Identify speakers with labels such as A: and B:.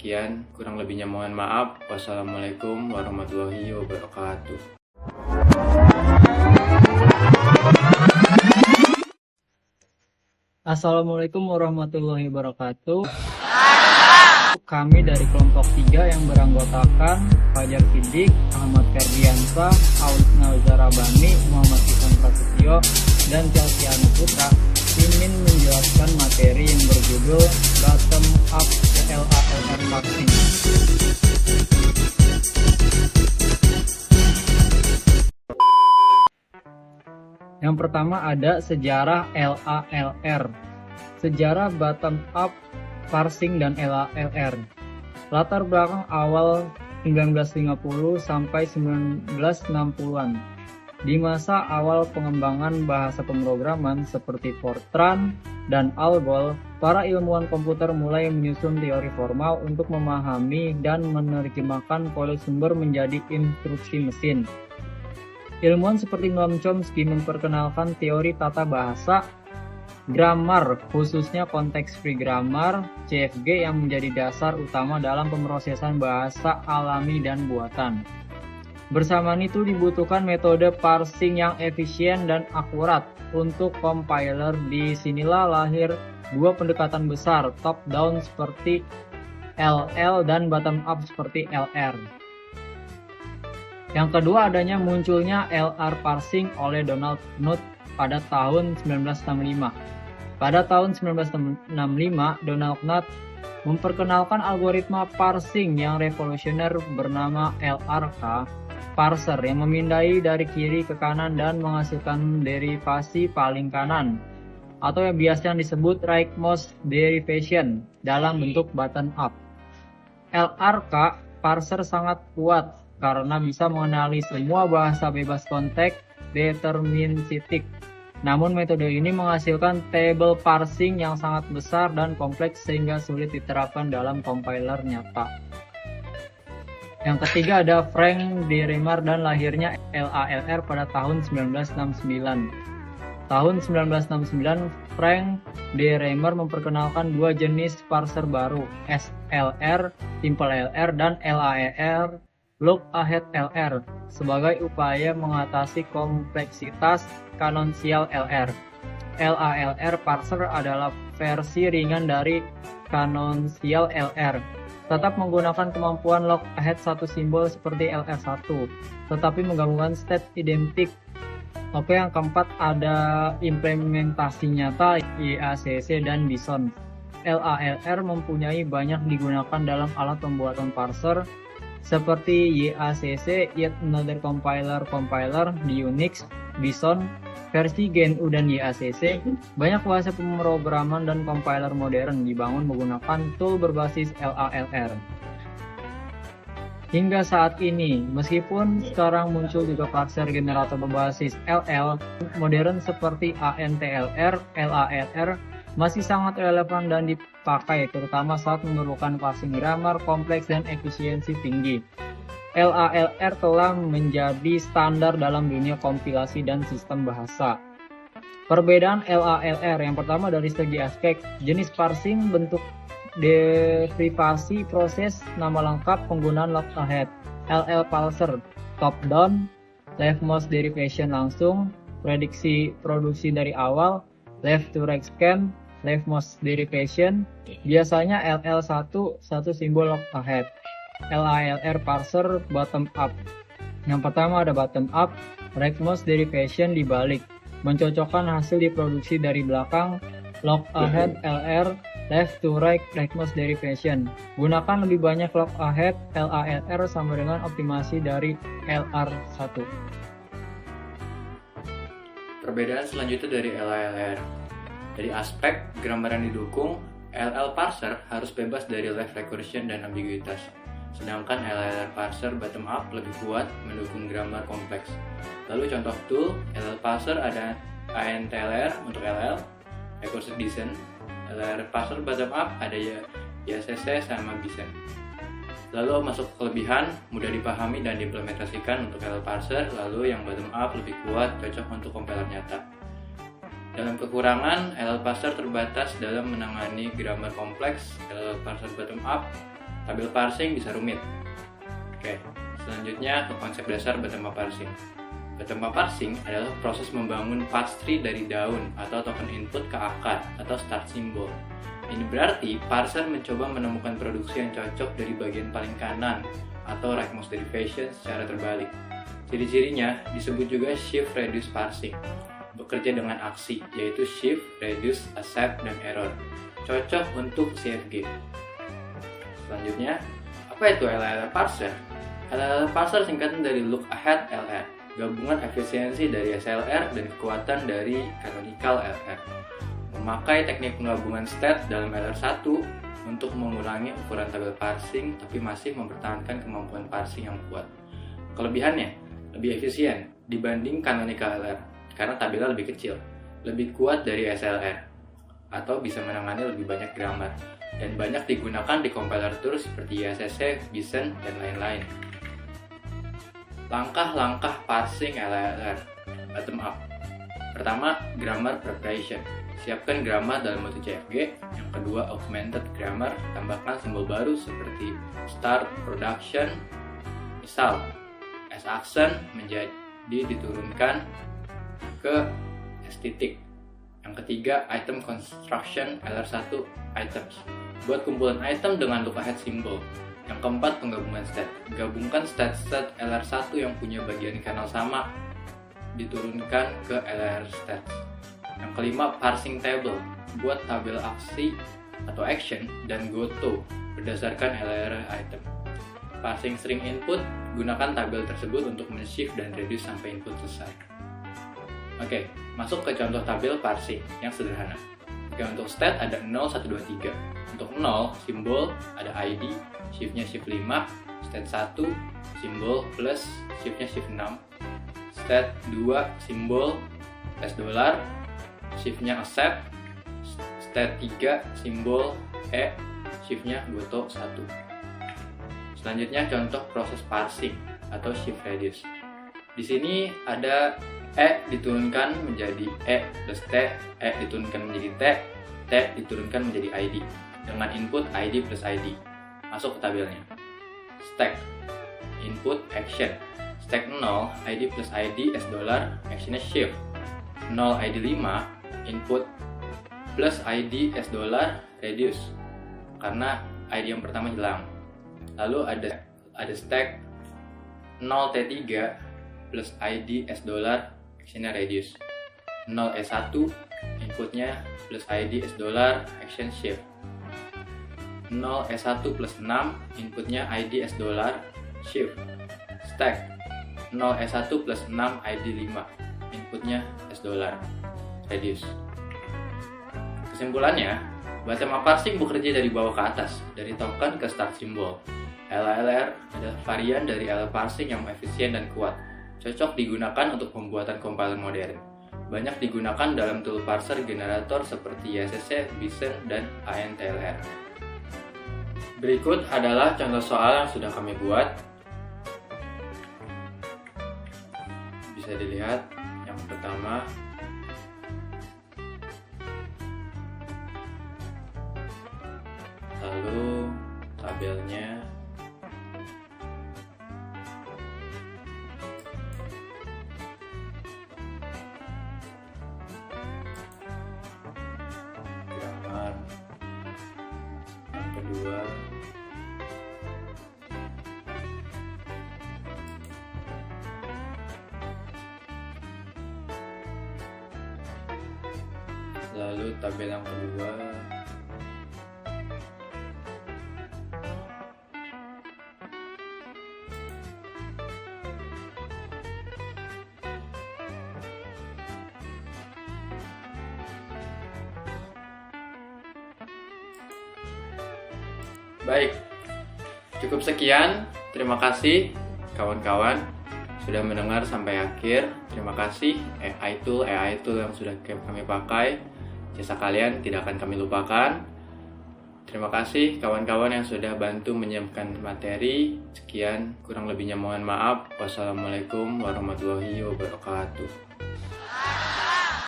A: sekian, kurang lebihnya mohon maaf. Wassalamualaikum warahmatullahi wabarakatuh.
B: Assalamualaikum warahmatullahi wabarakatuh. Kami dari kelompok 3 yang beranggotakan Fajar Siddiq, Ahmad Ferdiansa, Aulna Zarabani, Muhammad Isan Prasetyo, dan Chelsea Anu Putra ingin menjelaskan materi yang berjudul Bottom Up LALR Parsing. Yang pertama ada sejarah LALR. Sejarah bottom up parsing dan LALR. Latar belakang awal 1950 sampai 1960-an. Di masa awal pengembangan bahasa pemrograman seperti Fortran dan ALGOL, para ilmuwan komputer mulai menyusun teori formal untuk memahami dan menerjemahkan kode sumber menjadi instruksi mesin. Ilmuwan seperti Noam Chomsky memperkenalkan teori tata bahasa, grammar, khususnya konteks-free grammar, CFG yang menjadi dasar utama dalam pemrosesan bahasa alami dan buatan. Bersamaan itu dibutuhkan metode parsing yang efisien dan akurat untuk compiler. Disinilah lahir dua pendekatan besar, top-down seperti LL dan bottom-up seperti LR. Yang kedua adanya munculnya LR parsing oleh Donald Knuth pada tahun 1965. Pada tahun 1965, Donald Knuth memperkenalkan algoritma parsing yang revolusioner bernama LRK parser yang memindai dari kiri ke kanan dan menghasilkan derivasi paling kanan atau yang biasa disebut rightmost derivation dalam bentuk bottom up. LRK parser sangat kuat karena bisa mengenali semua bahasa bebas konteks deterministik. Namun metode ini menghasilkan table parsing yang sangat besar dan kompleks sehingga sulit diterapkan dalam compiler nyata. Yang ketiga ada Frank D. Remer dan lahirnya LALR pada tahun 1969. Tahun 1969, Frank D. Remer memperkenalkan dua jenis parser baru, SLR, Simple LR, dan LALR, Look Ahead LR, sebagai upaya mengatasi kompleksitas kanonsial LR. LALR parser adalah versi ringan dari kanonsial LR, tetap menggunakan kemampuan look ahead satu simbol seperti LR1, tetapi menggabungkan state identik. Oke, yang keempat ada implementasi nyata YACC dan Bison. LALR mempunyai banyak digunakan dalam alat pembuatan parser seperti YACC, Yet Another Compiler di Unix, Bison, versi GNU dan YACC. Banyak bahasa pemrograman dan compiler modern dibangun menggunakan tool berbasis LALR. Hingga saat ini, meskipun sekarang muncul juga parser generator berbasis LL modern seperti ANTLR, LALR masih sangat relevan dan dipakai, terutama saat memerlukan parsing grammar kompleks dan efisiensi tinggi. LALR telah menjadi standar dalam dunia kompilasi dan sistem bahasa. Perbedaan LALR yang pertama dari segi aspek, jenis parsing, bentuk derivasi, proses, nama lengkap, penggunaan look ahead. LL parser, top down, leftmost derivation langsung, prediksi produksi dari awal, left to right scan, leftmost derivation, biasanya LL1, satu simbol look ahead. LALR parser bottom up. Yang pertama ada bottom up, rightmost derivation dibalik, mencocokkan hasil diproduksi dari belakang, look ahead LR, left to right rightmost derivation. Gunakan lebih banyak look ahead LALR sama dengan optimasi dari LR1.
A: Perbedaan selanjutnya dari LALR. Dari aspek grammar yang didukung, LL parser harus bebas dari left recursion dan ambiguitas. Sedangkan LALR parser bottom up lebih kuat mendukung grammar kompleks. Lalu contoh tool, LL parser ada ANTLR untuk LL, recursive Bison. LALR parser bottom up ada YACC sama Bison. Lalu masuk ke kelebihan, mudah dipahami dan diimplementasikan untuk LL parser. Lalu yang bottom up lebih kuat, cocok untuk compiler nyata. Dalam kekurangan, LL parser terbatas dalam menangani grammar kompleks. LL parser bottom up Tabel parsing bisa rumit. Oke, selanjutnya ke konsep dasar bottom up parsing. Bottom up parsing adalah proses membangun parse tree dari daun atau token input ke akar atau start symbol. Ini berarti parser mencoba menemukan produksi yang cocok dari bagian paling kanan atau rightmost derivation secara terbalik. Ciri-cirinya disebut juga shift reduce parsing. Bekerja dengan aksi, yaitu shift, reduce, accept, dan error. Cocok untuk CFG. Selanjutnya, apa itu LLR parser? LLR parser singkatan dari look ahead LR, gabungan efisiensi dari SLR dan kekuatan dari canonical LR. Memakai teknik penggabungan state dalam LR1 untuk mengurangi ukuran tabel parsing tapi masih mempertahankan kemampuan parsing yang kuat. Kelebihannya, lebih efisien dibanding canonical LR karena tabelnya lebih kecil, lebih kuat dari SLR, atau bisa menangani lebih banyak grammar, dan banyak digunakan di compiler tool seperti ISSC, Bison, dan lain-lain. Langkah-langkah parsing LLR bottom up. Pertama, grammar preparation. Siapkan grammar dalam bentuk CFG. Yang kedua, augmented grammar. Tambahkan simbol baru seperti start, production. Misal, S accent menjadi diturunkan ke S titik. Yang ketiga, item construction LR1 items. Buat kumpulan item dengan look ahead symbol. Yang keempat, penggabungan state. Gabungkan state LR1 yang punya bagian kernel sama diturunkan ke LR stats. Yang kelima, parsing table. Buat tabel aksi atau action dan goto berdasarkan LR item. Parsing string input, gunakan tabel tersebut untuk men-shift dan reduce sampai input selesai. Oke, masuk ke contoh tabel parsing yang sederhana. Oke, untuk state ada 0, 1, 2, 3. Untuk 0, simbol ada ID, shift-nya shift 5, state 1, simbol plus, shift-nya shift 6. State 2, simbol S $, shift-nya accept. State 3, simbol E, shift-nya goto 1. Selanjutnya contoh proses parsing atau shift reduce. Di sini ada E diturunkan menjadi E plus T, E diturunkan menjadi T, T diturunkan menjadi ID dengan input ID plus ID. Masuk ke tabelnya. Stack input action. Stack 0 ID plus ID S $, actionnya shift. 0 ID 5 input plus ID S $, reduce karena ID yang pertama hilang. Lalu ada stack 0 T3 plus ID S $, actionnya reduce. 0 E1 inputnya plus ID S $, action shift. 0 E1 plus 6 inputnya ID S $, shift. Stack 0 E1 plus 6 ID 5 inputnya S $, reduce. Kesimpulannya, bottom up parsing bekerja dari bawah ke atas, dari token ke start symbol. LLR adalah varian dari LLR parsing yang efisien dan kuat, cocok digunakan untuk pembuatan compiler modern. Banyak digunakan dalam tool parser generator seperti ISSC, Bison, dan ANTLR. Berikut adalah contoh soal yang sudah kami buat. Bisa dilihat yang pertama. Lalu tabelnya. Grammar. Yang kedua. Lalu tabel yang kedua. Baik, cukup sekian. Terima kasih kawan-kawan sudah mendengar sampai akhir. Terima kasih AI tool yang sudah kami pakai. Jasa kalian tidak akan kami lupakan. Terima kasih kawan-kawan yang sudah bantu menyiapkan materi. Sekian, kurang lebihnya mohon maaf. Wassalamualaikum warahmatullahi wabarakatuh.